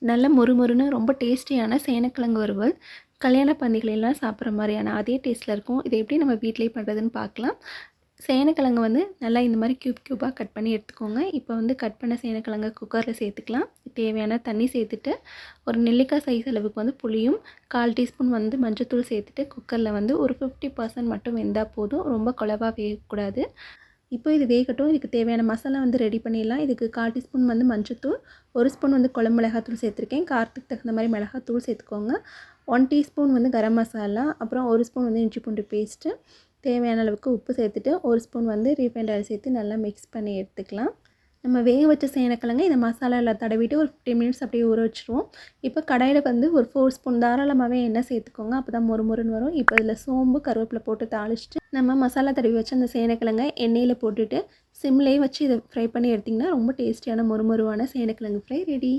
நல்ல மொறுமொறுன்னு ரொம்ப டேஸ்டியான சேனக்கிழங்கு வறுவல் கல்யாண பந்திகளெல்லாம் சாப்பிட்ற மாதிரியான அதே டேஸ்ட்டில் இருக்கும். இதை எப்படி நம்ம வீட்டிலேயே பண்ணுறதுன்னு பார்க்கலாம். சேனக்கிழங்கு வந்து நல்லா இந்த மாதிரி க்யூபாக கட் பண்ணி எடுத்துக்கோங்க. இப்போ வந்து கட் பண்ண சேனக்கிழங்கை குக்கரில் சேர்த்துக்கலாம். தேவையான தண்ணி சேர்த்துட்டு ஒரு நெல்லிக்காய் சைஸ் அளவுக்கு வந்து புளியும் 1/4 டீஸ்பூன் வந்து மஞ்சள்தூள் சேர்த்துட்டு குக்கரில் வந்து ஒரு 50% மட்டும் வெந்தால் போதும். ரொம்ப குழவா வேகக்கூடாது. இப்போ இது வேகட்டும். இதுக்கு தேவையான மசாலா வந்து ரெடி பண்ணிடலாம். இதுக்கு 1/4 டீஸ்பூன் வந்து மஞ்சள்தூள், 1 ஸ்பூன் வந்து குழம்பு மிளகாத்தூள் சேர்த்துருக்கேன். காரத்துக்கு தகுந்த மாதிரி மிளகாத்தூள் சேர்த்துக்கோங்க. 1 டீஸ்பூன் வந்து கரம் மசாலா, அப்புறம் 1 ஸ்பூன் வந்து இஞ்சி பூண்டு பேஸ்ட்டு, தேவையான அளவுக்கு உப்பு சேர்த்துட்டு 1 ஸ்பூன் வந்து ரீஃபைண்ட் ஆயில் சேர்த்து நல்லா மிக்ஸ் பண்ணி எடுத்துக்கலாம். நம்ம வேக வச்ச சேனக்கிழங்கு இந்த மசாலாவில் தடவிட்டு ஒரு 15 மினிட்ஸ் அப்படியே ஊற வச்சுருவோம். இப்போ கடாயில் வந்து ஒரு 4 ஸ்பூன் தாராளமாகவே எண்ணெய் சேர்த்துக்கோங்க. அப்போ தான் மொறுமொறுன்னு வரும். இப்போ இதில் சோம்பு கருவேப்பிலை போட்டு தாளிச்சிட்டு நம்ம மசாலா தடவி வச்சு அந்த சேனக்கிழங்கை எண்ணெயில் போட்டுட்டு சிம்லேயே வச்சு இதை ஃப்ரை பண்ணி எடுத்திங்கன்னா ரொம்ப டேஸ்டியான மொறுமொறுவான சேனக்கிழங்கு ஃப்ரை ரெடி.